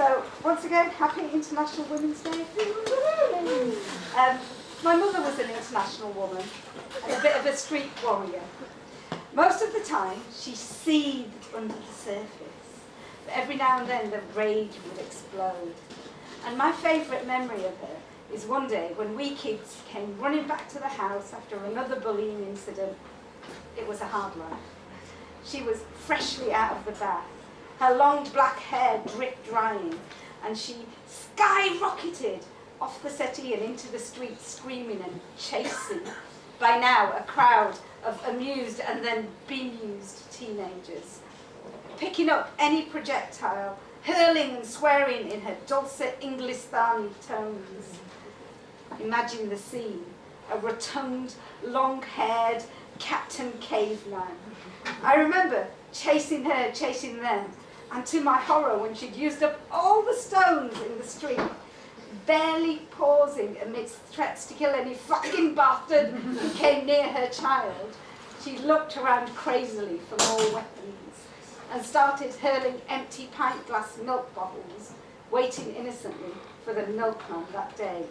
So, once again, happy International Women's Day. My mother was an international woman and a bit of a street warrior. Most of the time, she seethed under the surface, but every now and then the rage would explode. And my favourite memory of her is one day when we kids came running back to the house after another bullying incident. It was a hard life. She was freshly out of the bath, her long black hair drip drying, and she skyrocketed off the settee and into the street screaming and chasing, by now, a crowd of amused and then bemused teenagers, picking up any projectile, hurling and swearing in her dulcet Englishthani tones. Imagine the scene, a rotund, long-haired Captain Caveman. I remember chasing her, chasing them, and to my horror, when she'd used up all the stones in the street, barely pausing amidst threats to kill any fucking bastard who came near her child, she looked around crazily for more weapons and started hurling empty pint glass milk bottles, waiting innocently for the milkman that day.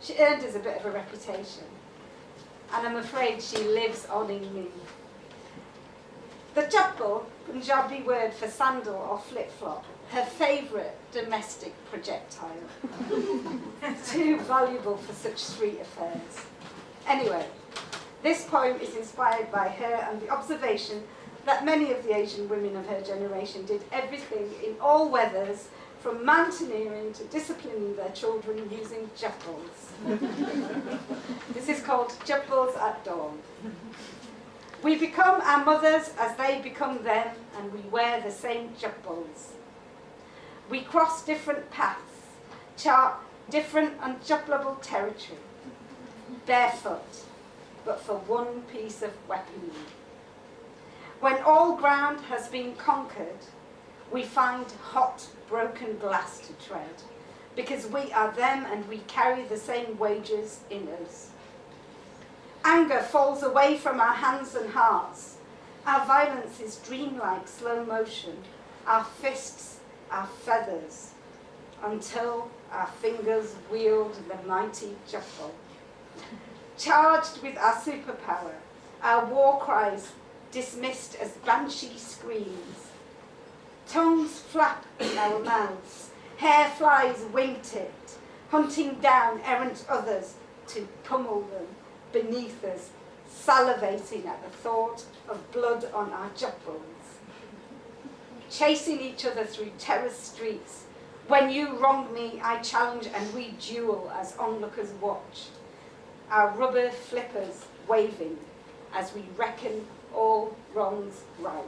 She earned us a bit of a reputation, and I'm afraid she lives on in me. The chappal, Punjabi word for sandal or flip-flop, her favourite domestic projectile. Too valuable for such street affairs. Anyway, this poem is inspired by her and the observation that many of the Asian women of her generation did everything in all weathers, from mountaineering to disciplining their children using chappals. This is called Chappals at Dawn. We become our mothers as they become them, and we wear the same chappals. We cross different paths, chart different unchappable territory, barefoot, but for one piece of weaponry. When all ground has been conquered, we find hot, broken glass to tread, because we are them and we carry the same wages in us. Anger falls away from our hands and hearts. Our violence is dreamlike slow motion, our fists, our feathers, until our fingers wield the mighty chappal. Charged with our superpower, our war cries dismissed as banshee screams. Tongues flap in our mouths, hair flies wing-tipped, hunting down errant others to pummel them beneath us, salivating at the thought of blood on our chappals. Chasing each other through terraced streets. When you wrong me, I challenge and we duel as onlookers watch. Our rubber flippers waving as we reckon all wrongs right.